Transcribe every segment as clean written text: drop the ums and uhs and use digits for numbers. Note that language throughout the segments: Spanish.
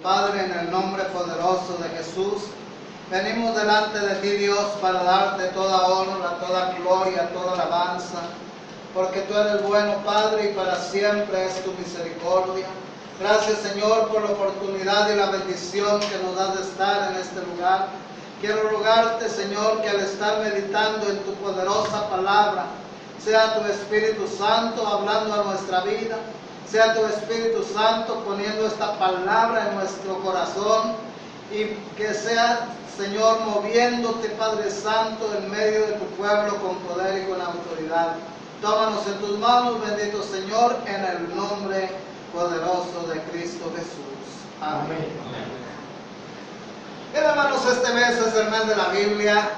Padre, en el nombre poderoso de Jesús, venimos delante de ti, Dios, para darte toda honra, toda gloria, toda alabanza, porque tú eres bueno, Padre, y para siempre es tu misericordia. Gracias, Señor, por la oportunidad y la bendición que nos das de estar en este lugar. Quiero rogarte, Señor, que al estar meditando en tu poderosa palabra, sea tu Espíritu Santo hablando a nuestra vida, sea tu Espíritu Santo poniendo esta palabra en nuestro corazón, y que sea, Señor, moviéndote, Padre Santo, en medio de tu pueblo con poder y con autoridad. Tómanos en tus manos, bendito Señor, en el nombre poderoso de Cristo Jesús. Amén. Bien, hermanos, este mes es el mes de la Biblia,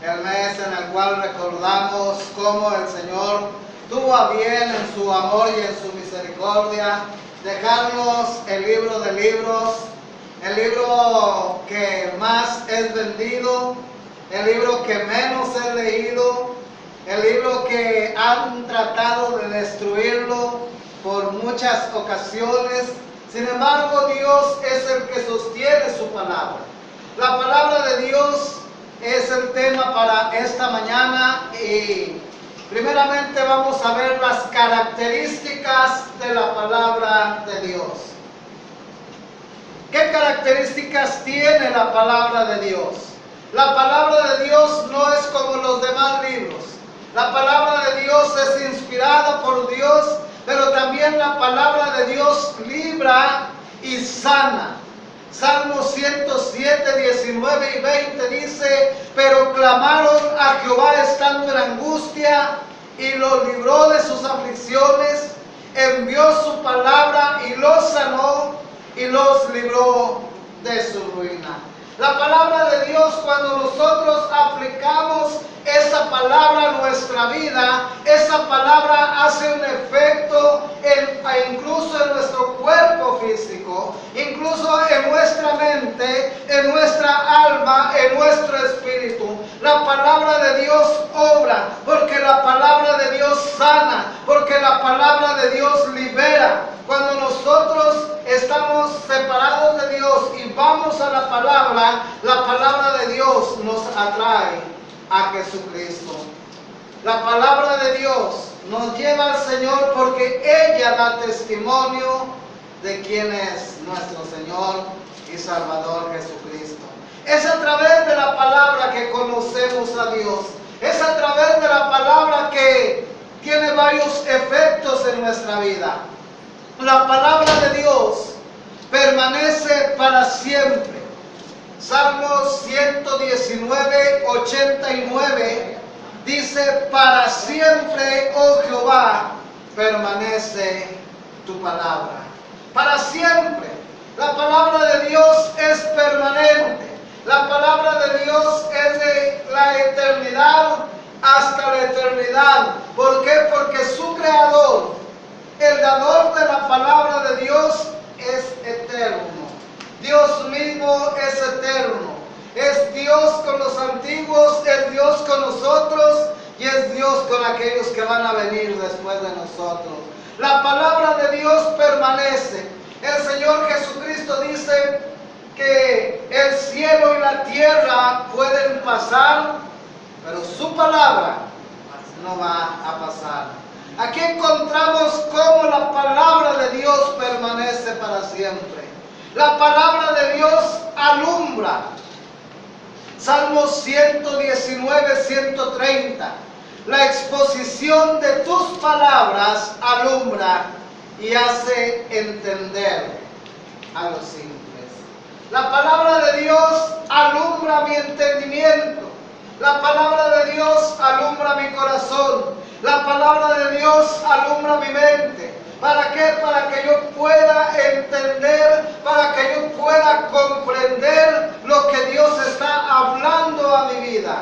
el mes en el cual recordamos cómo el Señor tuvo a bien en su amor y en su misericordia dejarnos el libro de libros, el libro que más es vendido, el libro que menos es leído, el libro que han tratado de destruirlo por muchas ocasiones. Sin embargo, Dios es el que sostiene su palabra. La palabra de Dios es el tema para esta mañana, y primeramente vamos a ver las características de la palabra de Dios. ¿Qué características tiene la palabra de Dios? La palabra de Dios no es como los demás libros. La palabra de Dios es inspirada por Dios, pero también la palabra de Dios libra y sana. Salmo 107, 19 y 20 dice: pero clamaron a Jehová estando en angustia, y los libró de sus aflicciones, envió su palabra y los sanó, y los libró de su ruina. La palabra de Dios, cuando nosotros aplicamos esa palabra a nuestra vida, esa palabra hace un efecto incluso en nuestro cuerpo físico, incluso en nuestra mente, en nuestra alma, en nuestro espíritu. La palabra de Dios obra, porque la palabra de Dios sana, porque la palabra de Dios libera. Cuando nosotros estamos separados de Dios y vamos a la palabra de Dios nos atrae a Jesucristo. La palabra de Dios nos lleva al Señor porque ella da testimonio de quién es nuestro Señor y Salvador Jesucristo. Es a través de la palabra que conocemos a Dios. Es a través de la palabra que tiene varios efectos en nuestra vida. La palabra de Dios permanece para siempre. Salmos 119, 89 dice: para siempre, oh Jehová, permanece tu palabra. Para siempre. La palabra de Dios es permanente. La palabra de Dios es de la eternidad hasta la eternidad. ¿Por qué? Porque su creador, el dador de la palabra de Dios, es eterno. Dios mismo es eterno. Es Dios con los antiguos, es Dios con nosotros y es Dios con aquellos que van a venir después de nosotros. La palabra de Dios permanece. El Señor Jesucristo dice que el cielo y la tierra pueden pasar, pero su palabra no va a pasar. Aquí encontramos cómo la palabra de Dios permanece para siempre. La palabra de Dios alumbra. Salmos 119, 130. La exposición de tus palabras alumbra y hace entender a los simples. La palabra de Dios alumbra mi entendimiento. La palabra de Dios alumbra mi corazón. La palabra de Dios alumbra mi mente. ¿Para qué? Para que yo pueda entender, para que yo pueda comprender lo que Dios está hablando a mi vida,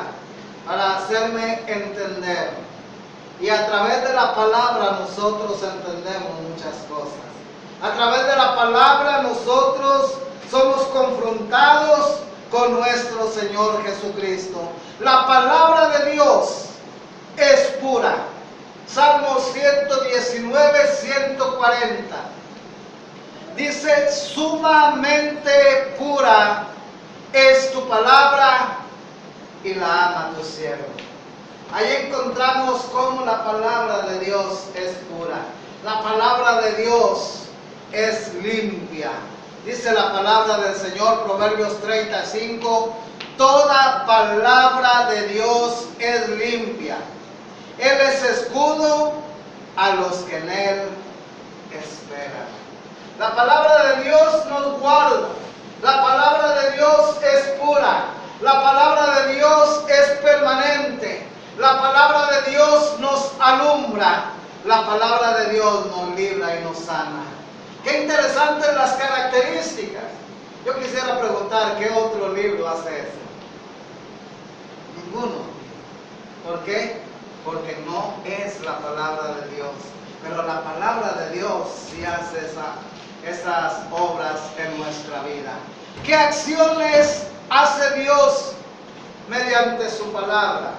para hacerme entender. Y a través de la palabra nosotros entendemos muchas cosas. A través de la palabra nosotros somos confrontados con nuestro Señor Jesucristo. La palabra de Dios es pura. Salmo 119, 140. Dice, sumamente pura es tu palabra y la ama tu siervo. Ahí encontramos cómo la palabra de Dios es pura. La palabra de Dios es limpia. Dice la palabra del Señor, Proverbios 35, toda palabra de Dios es limpia. Él es escudo a los que en Él esperan. La palabra de Dios nos guarda. La palabra de Dios es pura. La palabra de Dios es permanente. La palabra de Dios nos alumbra. La palabra de Dios nos libra y nos sana. Qué interesantes las características. Yo quisiera preguntar, ¿qué otro libro hace eso? Ninguno. ¿Por qué? Porque no es la palabra de Dios. Pero la palabra de Dios sí hace esas obras en nuestra vida. ¿Qué acciones hace Dios mediante su palabra?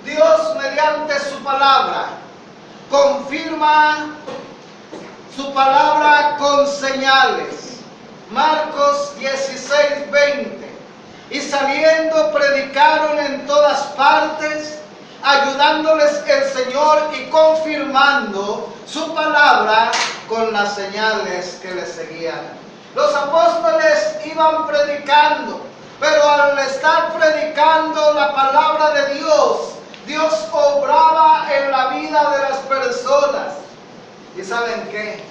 Dios mediante su palabra confirma su palabra con señales. Marcos 16:20. Y saliendo predicaron en todas partes, ayudándoles el Señor y confirmando su palabra con las señales que les seguían. Los apóstoles iban predicando, pero al estar predicando la palabra de Dios, Dios obraba en la vida de las personas. ¿Y saben qué,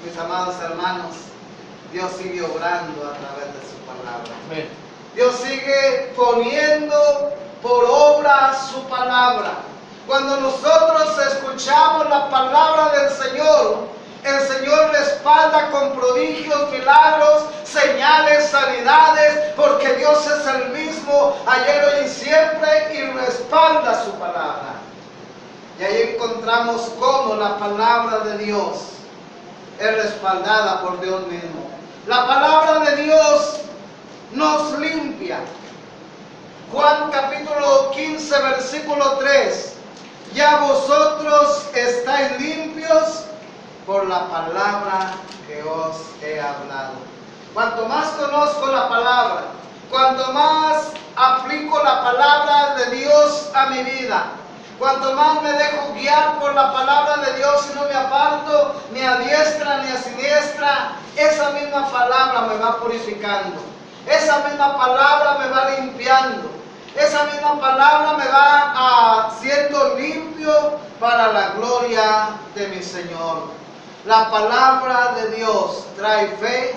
mis amados hermanos? Dios sigue obrando a través de su palabra. Amén. Dios sigue poniendo por obra su palabra. Cuando nosotros escuchamos la palabra del Señor, el Señor respalda con prodigios, milagros, señales, sanidades, porque Dios es el mismo ayer, hoy y siempre, y respalda su palabra. Y ahí encontramos cómo la palabra de Dios es respaldada por Dios mismo. La palabra de Dios nos limpia. Juan capítulo 15, versículo 3. Ya vosotros estáis limpios por la palabra que os he hablado. Cuanto más conozco la palabra, cuanto más aplico la palabra de Dios a mi vida, cuanto más me dejo guiar por la palabra de Dios y no me aparto ni a diestra ni a siniestra, esa misma palabra me va purificando. Esa misma palabra me va limpiando. Esa misma palabra me va haciendo limpio para la gloria de mi Señor. La palabra de Dios trae fe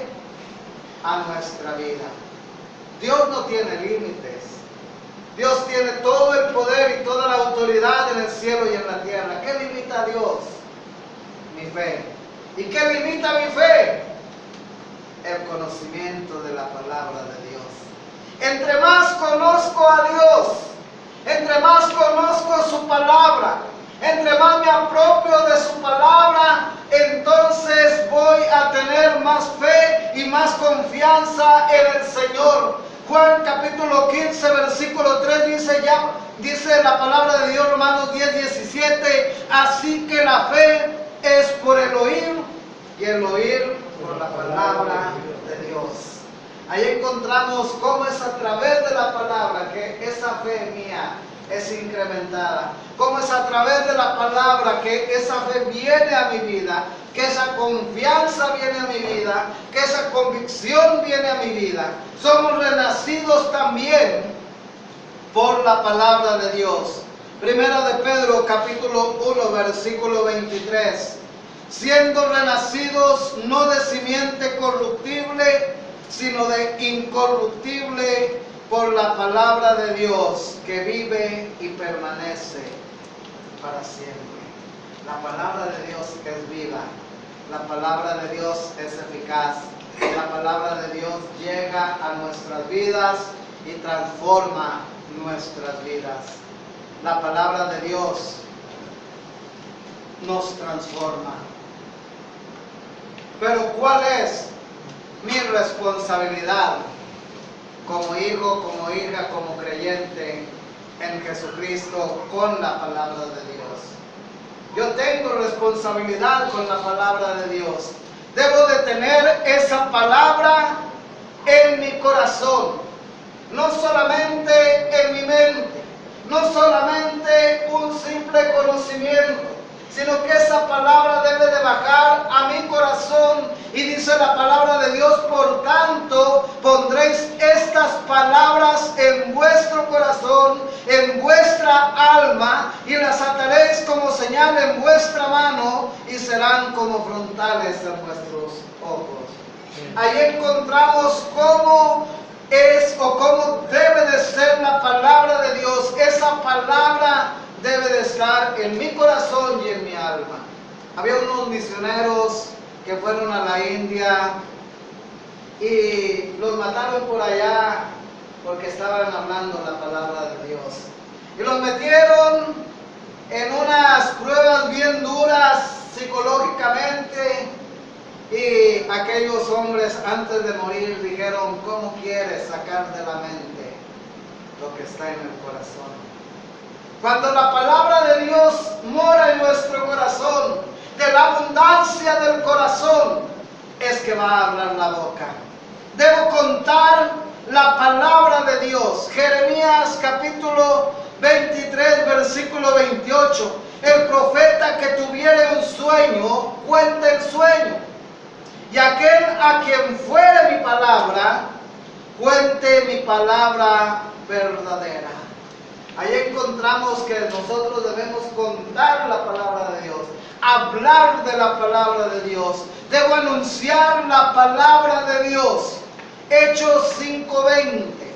a nuestra vida. Dios no tiene límites. Dios tiene todo el poder y toda la autoridad en el cielo y en la tierra. ¿Qué limita a Dios? Mi fe. ¿Y qué limita mi fe? El conocimiento de la palabra de Dios. Entre más conozco a Dios, entre más conozco su palabra, entre más me apropio de su palabra, entonces voy a tener más fe y más confianza en el Señor. Juan capítulo 15, versículo 3 dice la palabra de Dios, Romanos 10:17, así que la fe es por el oír y el oír por la palabra de Dios. Ahí encontramos cómo es a través de la palabra que esa fe mía es incrementada. Cómo es a través de la palabra que esa fe viene a mi vida, que esa confianza viene a mi vida, que esa convicción viene a mi vida. Somos renacidos también por la palabra de Dios. Primera de Pedro capítulo 1 versículo 23. Siendo renacidos no de simiente corruptible, sino de incorruptible por la palabra de Dios que vive y permanece para siempre. La palabra de Dios es viva, la palabra de Dios es eficaz, la palabra de Dios llega a nuestras vidas y transforma nuestras vidas. La palabra de Dios nos transforma. Pero ¿cuál es mi responsabilidad como hijo, como hija, como creyente en Jesucristo con la palabra de Dios? Yo tengo responsabilidad con la palabra de Dios. Debo de tener esa palabra en mi corazón, no solamente en mi mente, no solamente un simple conocimiento, sino que esa palabra debe de bajar a mi corazón. Y dice la palabra de Dios: por tanto, pondréis estas palabras en vuestro corazón, en vuestra alma, y las ataréis como señal en vuestra mano, y serán como frontales en vuestros ojos. Ahí encontramos cómo es o cómo debe de ser la palabra de Dios. Esa palabra debe de estar en mi corazón y en mi alma. Había unos misioneros que fueron a la India y los mataron por allá porque estaban hablando la palabra de Dios. Y los metieron en unas pruebas bien duras psicológicamente. Y aquellos hombres, antes de morir, dijeron: ¿cómo quieres sacar de la mente lo que está en el corazón? Cuando la palabra de Dios mora en nuestro corazón, de la abundancia del corazón es que va a hablar la boca. Debo contar la palabra de Dios. Jeremías capítulo 23, versículo 28. El profeta que tuviere un sueño, cuente el sueño. Y aquel a quien fuere mi palabra, cuente mi palabra verdadera. Ahí encontramos que nosotros debemos contar la palabra de Dios, hablar de la palabra de Dios. Debo anunciar la palabra de Dios. Hechos 5:20.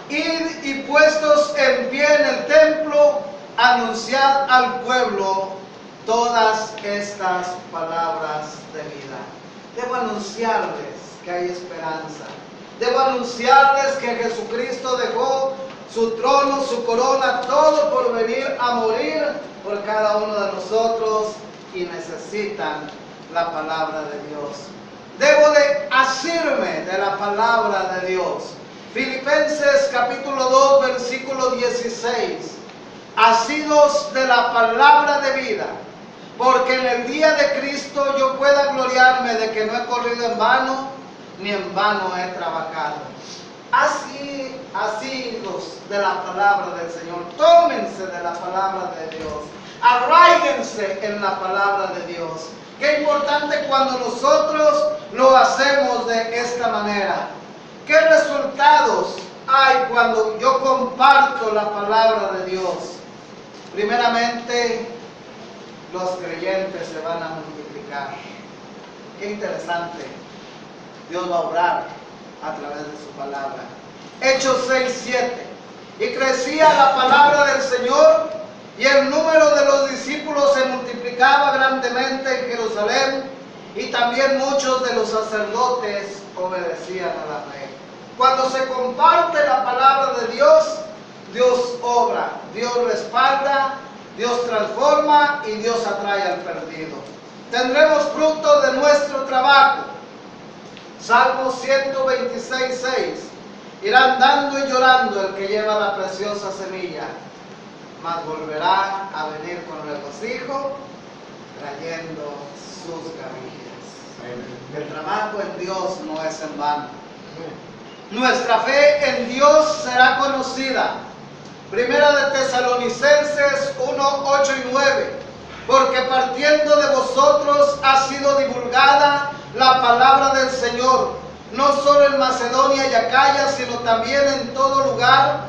Id y puestos en pie en el templo, anunciad al pueblo todas estas palabras de vida. Debo anunciarles que hay esperanza. Debo anunciarles que Jesucristo dejó su trono, su corona, todo por venir a morir por cada uno de nosotros, y necesitan la palabra de Dios. Debo de asirme de la palabra de Dios. Filipenses capítulo 2, versículo 16. Asidos de la palabra de vida, porque en el día de Cristo yo pueda gloriarme de que no he corrido en vano, ni en vano he trabajado. Asidos de la palabra del Señor. Tómense de la palabra de Dios. Arráiguense en la palabra de Dios. Qué importante cuando nosotros lo hacemos de esta manera. ¿Qué resultados hay cuando yo comparto la palabra de Dios? Primeramente, los creyentes se van a multiplicar. Qué interesante. Dios va a obrar a través de su palabra. Hechos 6:7. Y crecía la palabra del Señor, y el número de los discípulos se multiplicaba grandemente en Jerusalén, y también muchos de los sacerdotes obedecían a la fe. Cuando se comparte la palabra de Dios, Dios obra, Dios respalda, Dios transforma y Dios atrae al perdido. Tendremos fruto de nuestro trabajo. Salmo 126:6. Irán dando y llorando el que lleva la preciosa semilla, mas volverá a venir con regocijo, trayendo sus gavillas. El trabajo en Dios no es en vano. Nuestra fe en Dios será conocida. Primera de Tesalonicenses 1:8 y 9. Porque partiendo de vosotros ha sido divulgada la palabra del Señor, no solo en Macedonia y Acaya, sino también en todo lugar.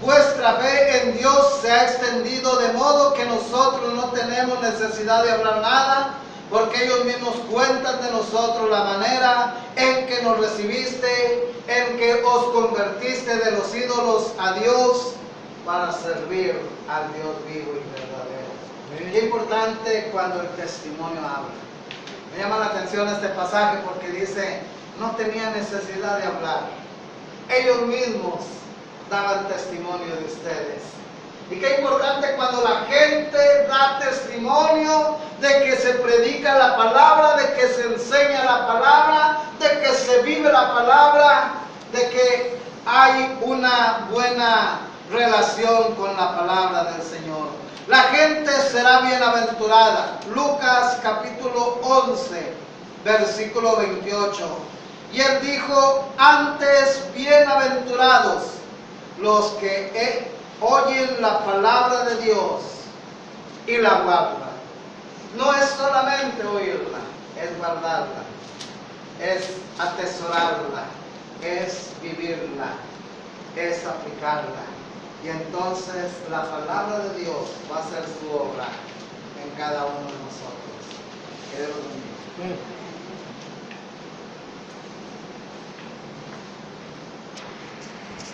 Vuestra fe en Dios se ha extendido, de modo que nosotros no tenemos necesidad de hablar nada, porque ellos mismos cuentan de nosotros la manera en que nos recibiste, en que os convertiste de los ídolos a Dios, para servir al Dios vivo y verdadero. Qué importante cuando el testimonio habla. Me llama la atención este pasaje porque dice: no tenía necesidad de hablar. Ellos mismos daban testimonio de ustedes. Y qué importante cuando la gente da testimonio de que se predica la palabra, de que se enseña la palabra, de que se vive la palabra, de que hay una buena relación con la palabra del Señor. La gente será bienaventurada. Lucas capítulo 11, versículo 28. Y él dijo, antes bienaventurados los que oyen la palabra de Dios y la guardan. No es solamente oírla, es guardarla, es atesorarla, es vivirla, es aplicarla. Y entonces la palabra de Dios va a hacer su obra en cada uno de nosotros. Que Dios los bendiga.